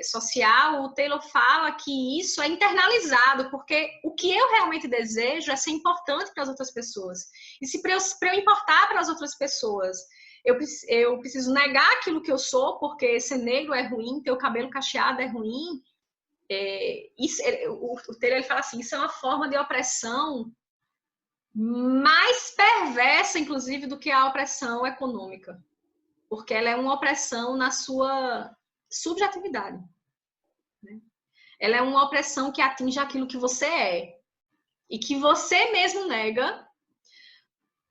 social, o Taylor fala que isso é internalizado, porque o que eu realmente desejo é ser importante para as outras pessoas. E se para eu importar para as outras pessoas, eu preciso negar aquilo que eu sou, porque ser negro é ruim, ter o cabelo cacheado é ruim. O Taylor ele fala assim, isso é uma forma de opressão mais perversa, inclusive, do que a opressão econômica. Porque ela é uma opressão na sua subjetividade. Né? Ela é uma opressão que atinge aquilo que você é. E que você mesmo nega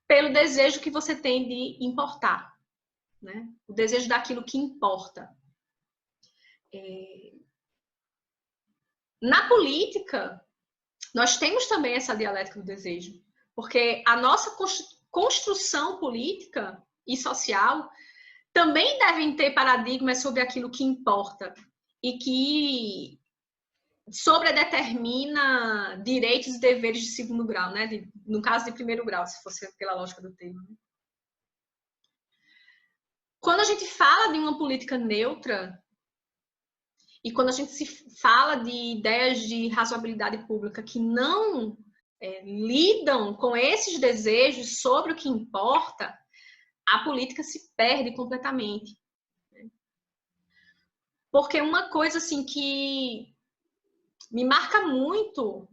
pelo desejo que você tem de importar. Né? O desejo daquilo que importa. Na política, nós temos também essa dialética do desejo. Porque a nossa construção política e social também devem ter paradigmas sobre aquilo que importa. E que sobredetermina direitos e deveres de segundo grau, né? No caso de primeiro grau, se fosse pela lógica do termo. Quando a gente fala de uma política neutra, e quando a gente se fala de ideias de razoabilidade pública que não lidam com esses desejos sobre o que importa, a política se perde completamente. Porque uma coisa assim que me marca muito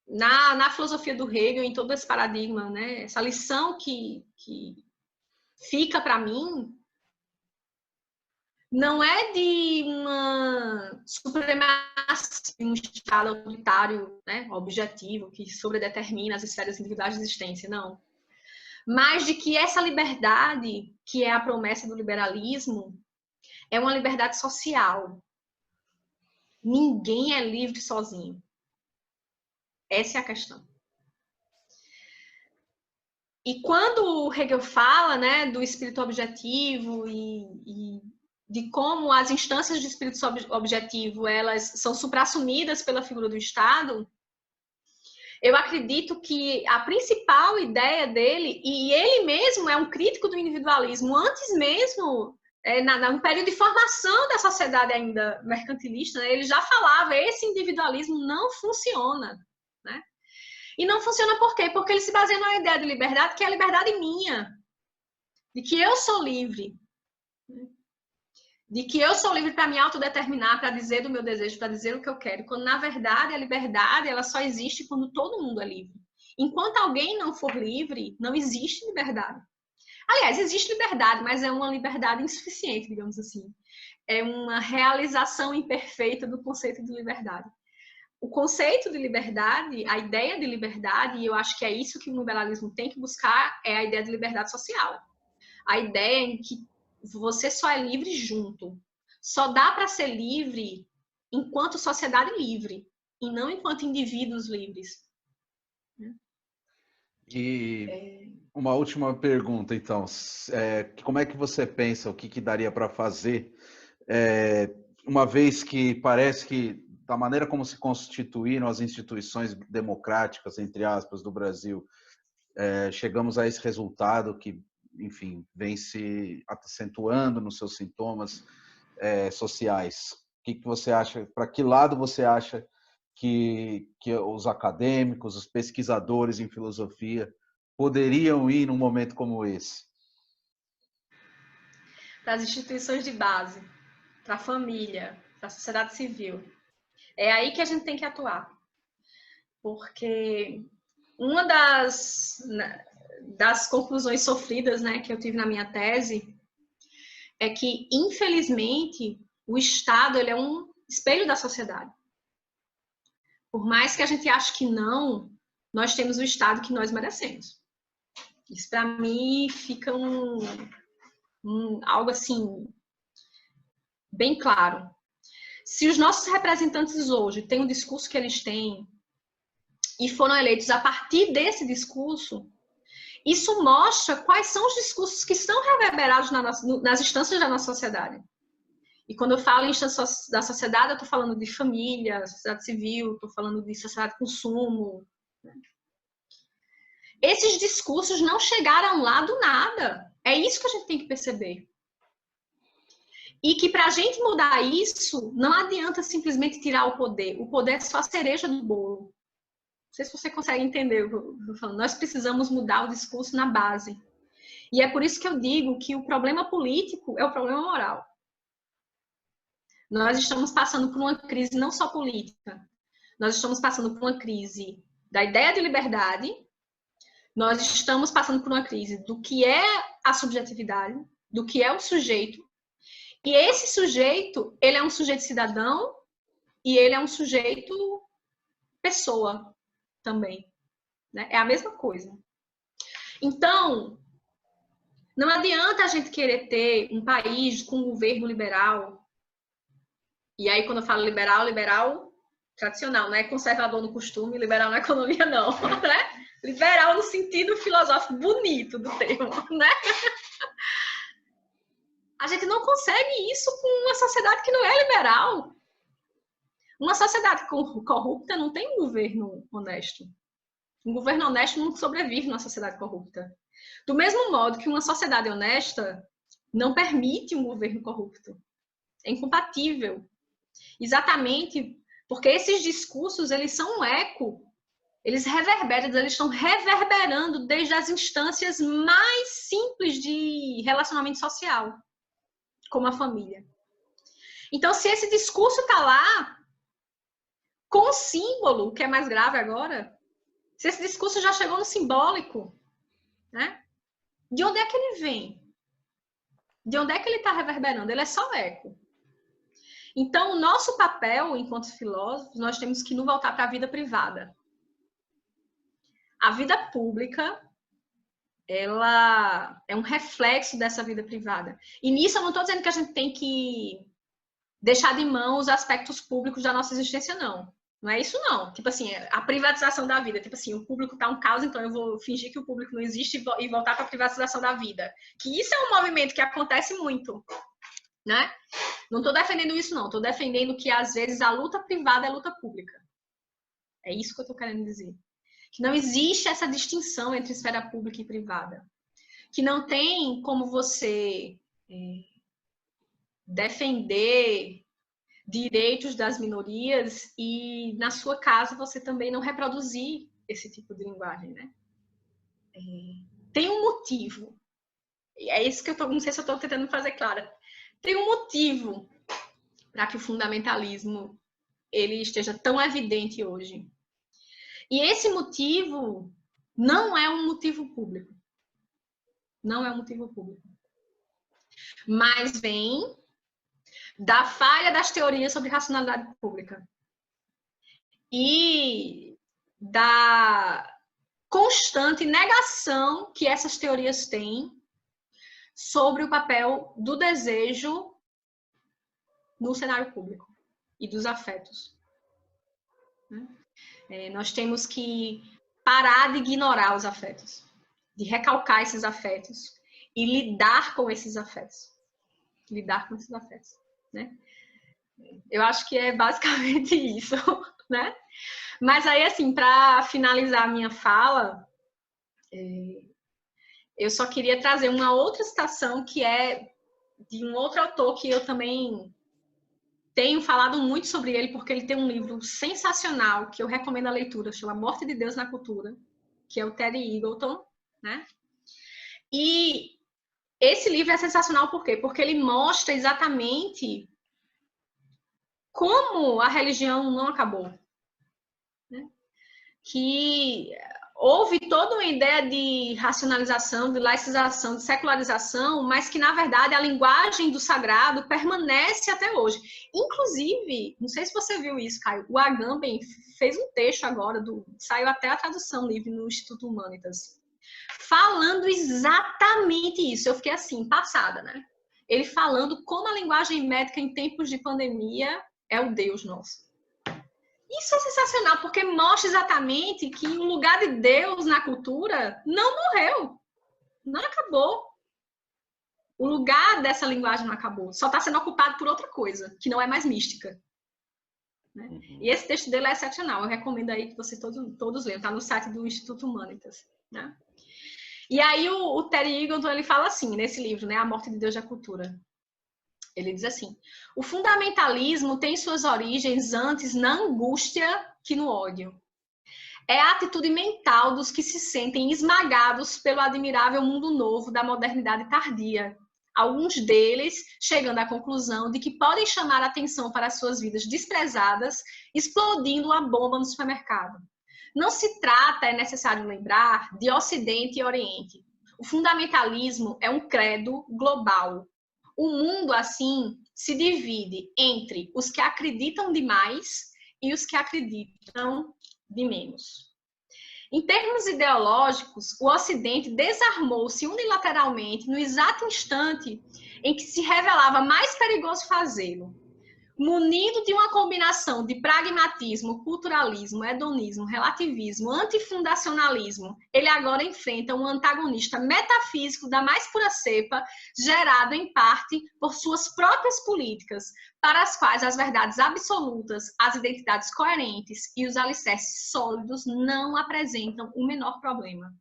na filosofia do Hegel, em todo esse paradigma, né? Essa lição que fica para mim, não é de uma supremacia, um estado autoritário, né, objetivo, que sobredetermina as esferas individuais de existência, não. Mas de que essa liberdade, que é a promessa do liberalismo, é uma liberdade social. Ninguém é livre sozinho. Essa é a questão. E quando o Hegel fala, né, do espírito objetivo e de como as instâncias de espírito objetivo elas são suprassumidas pela figura do Estado, eu acredito que a principal ideia dele, e ele mesmo é um crítico do individualismo, antes mesmo, no período de formação da sociedade ainda mercantilista, né, ele já falava, esse individualismo não funciona, né? E não funciona por quê? Porque ele se baseia numa ideia de liberdade que é a liberdade minha, de que eu sou livre, de que eu sou livre para me autodeterminar, para dizer do meu desejo, para dizer o que eu quero, quando na verdade a liberdade ela só existe quando todo mundo é livre. Enquanto alguém não for livre, não existe liberdade. Aliás, existe liberdade, mas é uma liberdade insuficiente, digamos assim. É uma realização imperfeita do conceito de liberdade. O conceito de liberdade, a ideia de liberdade, e eu acho que é isso que o liberalismo tem que buscar, é a ideia de liberdade social. A ideia em que você só é livre junto. Só dá para ser livre enquanto sociedade livre, e não enquanto indivíduos livres. E uma última pergunta, então. Como é que você pensa, o que daria para fazer, uma vez que parece que, da maneira como se constituíram as instituições democráticas, entre aspas, do Brasil, chegamos a esse resultado que, enfim, vem se acentuando nos seus sintomas sociais. O que você acha? Para que lado você acha que os acadêmicos, os pesquisadores em filosofia poderiam ir num momento como esse? Para as instituições de base, para a família, para a sociedade civil. É aí que a gente tem que atuar. Porque uma das conclusões sofridas, né, que eu tive na minha tese é que, infelizmente, o Estado ele é um espelho da sociedade. Por mais que a gente ache que não, nós temos o Estado que nós merecemos. Isso, para mim, fica algo assim, bem claro. Se os nossos representantes hoje têm o discurso que eles têm e foram eleitos a partir desse discurso, isso mostra quais são os discursos que estão reverberados nas instâncias da nossa sociedade. E quando eu falo em instâncias da sociedade, eu estou falando de família, sociedade civil, estou falando de sociedade de consumo. Esses discursos não chegaram lá do nada. É isso que a gente tem que perceber. E que para a gente mudar isso, não adianta simplesmente tirar o poder. O poder é só a cereja do bolo. Não sei se você consegue entender o que eu estou falando. Nós precisamos mudar o discurso na base. E é por isso que eu digo que o problema político é o problema moral. Nós estamos passando por uma crise não só política. Nós estamos passando por uma crise da ideia de liberdade. Nós estamos passando por uma crise do que é a subjetividade, do que é o sujeito. E esse sujeito, ele é um sujeito cidadão e ele é um sujeito pessoa também. Né? É a mesma coisa. Então, não adianta a gente querer ter um país com um governo liberal. E aí, quando eu falo liberal, liberal tradicional, não é conservador no costume, liberal na economia, não. Né? Liberal no sentido filosófico bonito do termo, né? A gente não consegue isso com uma sociedade que não é liberal. Uma sociedade corrupta não tem um governo honesto. Um governo honesto não sobrevive numa sociedade corrupta. Do mesmo modo que uma sociedade honesta não permite um governo corrupto. É incompatível. Exatamente porque esses discursos, eles são um eco, eles reverberam, eles estão reverberando desde as instâncias mais simples de relacionamento social, como a família. Então, se esse discurso está lá, com o símbolo, o que é mais grave agora, se esse discurso já chegou no simbólico, né? De onde é que ele vem? De onde é que ele está reverberando? Ele é só eco. Então, o nosso papel, enquanto filósofos, nós temos que nos voltar para a vida privada. A vida pública, ela é um reflexo dessa vida privada. E nisso eu não estou dizendo que a gente tem que deixar de mão os aspectos públicos da nossa existência, não. Não é isso, não. Tipo assim, a privatização da vida. Tipo assim, o público está um caos, então eu vou fingir que o público não existe e voltar para a privatização da vida. Que isso é um movimento que acontece muito, né? Não estou defendendo isso, não. Estou defendendo que, às vezes, a luta privada é luta pública. É isso que eu estou querendo dizer. Que não existe essa distinção entre esfera pública e privada. Que não tem como você defender direitos das minorias e, na sua casa, você também não reproduzir esse tipo de linguagem, né? Tem um motivo. É isso que eu não sei se eu estou tentando fazer clara. Tem um motivo para que o fundamentalismo ele esteja tão evidente hoje. E esse motivo não é um motivo público. Não é um motivo público. Mas vem da falha das teorias sobre racionalidade pública. E da constante negação que essas teorias têm sobre o papel do desejo no cenário público e dos afetos. Nós temos que parar de ignorar os afetos, de recalcar esses afetos e lidar com esses afetos. Lidar com esses afetos, né? Eu acho que é basicamente isso, né? Mas aí, assim, para finalizar a minha fala, eu só queria trazer uma outra citação que é de um outro autor que eu também tenho falado muito sobre ele, porque ele tem um livro sensacional que eu recomendo a leitura, chama Morte de Deus na Cultura, que é o Terry Eagleton, né? E esse livro é sensacional por quê? Porque ele mostra exatamente como a religião não acabou, né? Que houve toda uma ideia de racionalização, de laicização, de secularização, mas que, na verdade, a linguagem do sagrado permanece até hoje. Inclusive, não sei se você viu isso, Caio, o Agamben fez um texto agora, saiu até a tradução livre no Instituto Humanitas, falando exatamente isso. Eu fiquei assim, passada, né? Ele falando como a linguagem médica em tempos de pandemia é o Deus nosso. Isso é sensacional, porque mostra exatamente que o lugar de Deus na cultura não morreu, não acabou. O lugar dessa linguagem não acabou, só está sendo ocupado por outra coisa, que não é mais mística. Né? E esse texto dele é excepcional, eu recomendo aí que vocês todos leiam, está no site do Instituto Humanitas. Né? E aí o Terry Eagleton, ele fala assim, nesse livro, né, A Morte de Deus da Cultura. Ele diz assim, o fundamentalismo tem suas origens antes na angústia que no ódio. É a atitude mental dos que se sentem esmagados pelo admirável mundo novo da modernidade tardia. Alguns deles chegando à conclusão de que podem chamar a atenção para as suas vidas desprezadas, explodindo uma bomba no supermercado. Não se trata, é necessário lembrar, de Ocidente e Oriente. O fundamentalismo é um credo global. O mundo, assim, se divide entre os que acreditam demais e os que acreditam de menos. Em termos ideológicos, o Ocidente desarmou-se unilateralmente no exato instante em que se revelava mais perigoso fazê-lo. munido de uma combinação de pragmatismo, culturalismo, hedonismo, relativismo, antifundacionalismo, ele agora enfrenta um antagonista metafísico da mais pura cepa, gerado em parte por suas próprias políticas, para as quais as verdades absolutas, as identidades coerentes e os alicerces sólidos não apresentam o menor problema.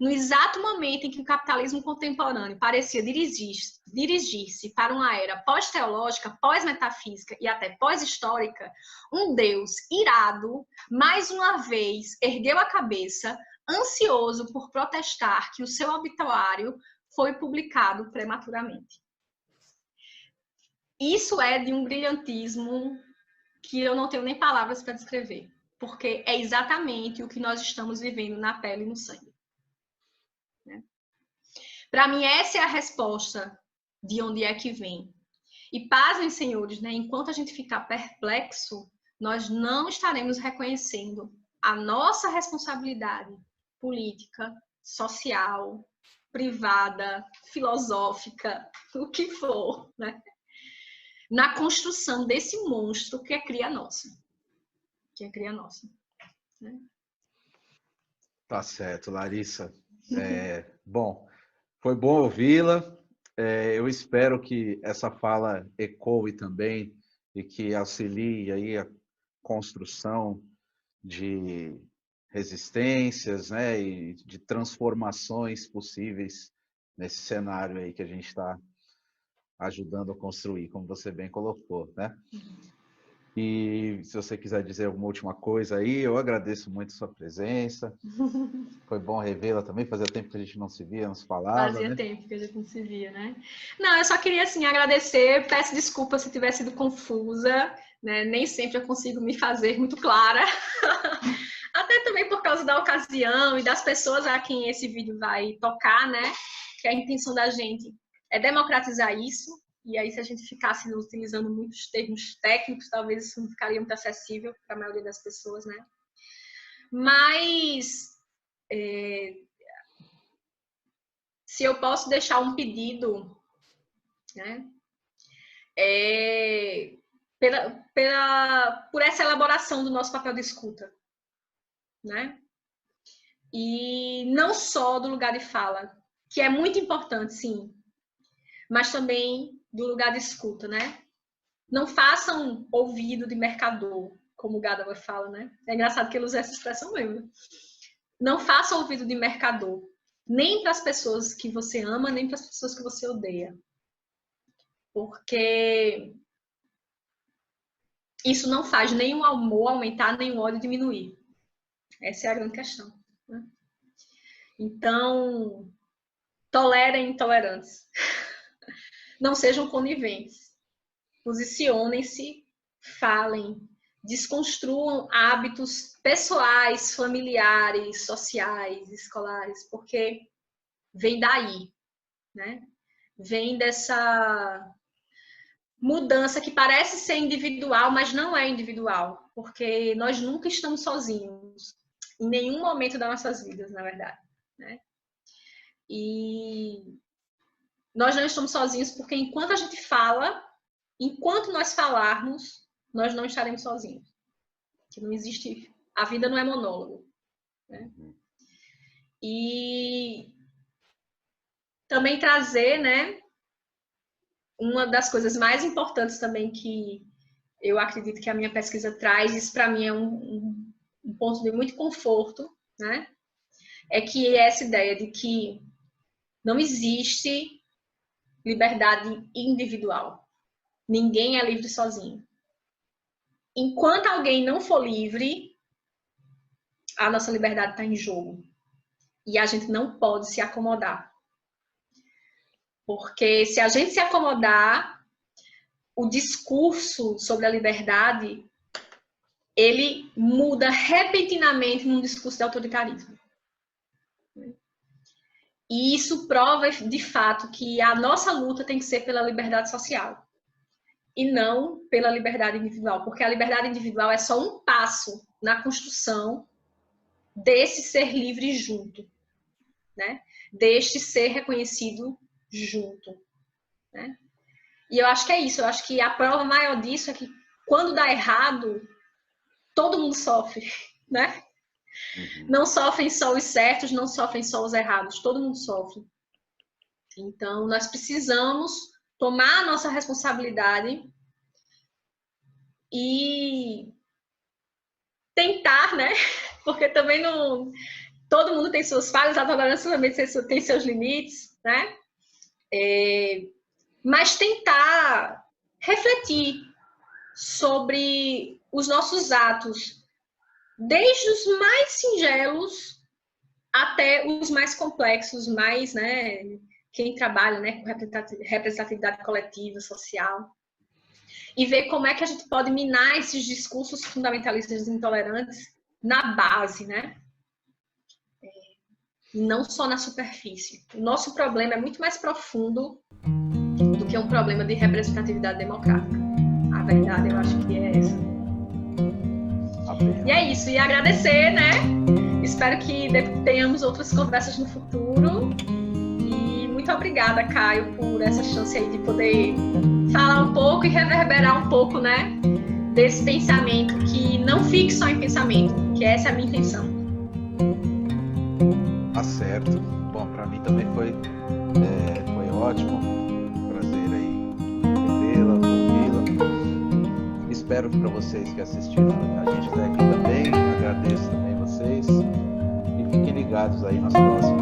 No exato momento em que o capitalismo contemporâneo parecia dirigir-se para uma era pós-teológica, pós-metafísica e até pós-histórica, um Deus irado, mais uma vez, ergueu a cabeça, ansioso por protestar que o seu obituário foi publicado prematuramente. Isso é de um brilhantismo que eu não tenho nem palavras para descrever, porque é exatamente o que nós estamos vivendo na pele e no sangue. Para mim, essa é a resposta de onde é que vem. E pasmem, senhores, né? Enquanto a gente ficar perplexo, nós não estaremos reconhecendo a nossa responsabilidade política, social, privada, filosófica, o que for, né? Na construção desse monstro que é cria nossa. Que é cria nossa. Né? Tá certo, Larissa. Bom, foi bom ouvi-la. Eu espero que essa fala ecoe também e que auxilie aí a construção de resistências, né, e de transformações possíveis nesse cenário aí que a gente está ajudando a construir, como você bem colocou, né? E se você quiser dizer alguma última coisa aí, eu agradeço muito a sua presença. Foi bom revê-la também, fazia tempo que a gente não se via, não se falava, Fazia né? tempo que a gente não se via, né? Não, eu só queria, assim, agradecer, peço desculpa se tiver sido confusa, né? Nem sempre eu consigo me fazer muito clara. Até também por causa da ocasião e das pessoas a quem esse vídeo vai tocar, né? Que a intenção da gente é democratizar isso. E aí, se a gente ficasse utilizando muitos termos técnicos, talvez isso não ficaria muito acessível para a maioria das pessoas, né? Mas se eu posso deixar um pedido, né? Por essa elaboração do nosso papel de escuta, né? E não só do lugar de fala, que é muito importante, sim, mas também do lugar de escuta, né? Não façam ouvido de mercador, como o Gadamer fala, né? É engraçado que ele usa essa expressão mesmo. Não faça ouvido de mercador, nem para as pessoas que você ama, nem para as pessoas que você odeia. Porque isso não faz nem o amor aumentar, nem o ódio diminuir. Essa é a grande questão. Né? Então, tolerem intolerantes. Não sejam coniventes. Posicionem-se, falem, desconstruam hábitos pessoais, familiares, sociais, escolares, porque vem daí, né? Vem dessa mudança que parece ser individual, mas não é individual, porque nós nunca estamos sozinhos, em nenhum momento das nossas vidas, na verdade, né? E nós não estamos sozinhos porque enquanto a gente fala, enquanto nós falarmos, nós não estaremos sozinhos. Que não existe, a vida não é monólogo, né? E também trazer, né, uma das coisas mais importantes também que eu acredito que a minha pesquisa traz, isso para mim é um ponto de muito conforto, né? É que essa ideia de que não existe liberdade individual. Ninguém é livre sozinho. Enquanto alguém não for livre, a nossa liberdade está em jogo. E a gente não pode se acomodar. Porque se a gente se acomodar, o discurso sobre a liberdade, ele muda repentinamente num discurso de autoritarismo. E isso prova, de fato, que a nossa luta tem que ser pela liberdade social e não pela liberdade individual, porque a liberdade individual é só um passo na construção desse ser livre junto, né? Deste ser reconhecido junto, né? E eu acho que é isso, eu acho que a prova maior disso é que quando dá errado, todo mundo sofre, né? Não sofrem só os certos, não sofrem só os errados, todo mundo sofre. Então, nós precisamos tomar a nossa responsabilidade e tentar, né? Porque também não... Todo mundo tem suas falhas, a tolerância também tem seus limites, né? Mas tentar refletir sobre os nossos atos, desde os mais singelos até os mais complexos, mais, né? Quem trabalha, né, com representatividade coletiva, social, e ver como é que a gente pode minar esses discursos fundamentalistas intolerantes na base, né? Não só na superfície. O nosso problema é muito mais profundo do que um problema de representatividade democrática. A verdade, eu acho que é essa. E é isso. E agradecer, né? Espero que tenhamos outras conversas no futuro. E muito obrigada, Caio, por essa chance aí de poder falar um pouco e reverberar um pouco, né? Desse pensamento, que não fique só em pensamento, que essa é a minha intenção. Tá certo. Bom, para mim também foi ótimo. Prazer aí revê-la, ouvi-la. Espero que para vocês que assistiram a gente até aqui também. Agradeço também vocês. E fiquem ligados aí nas próximas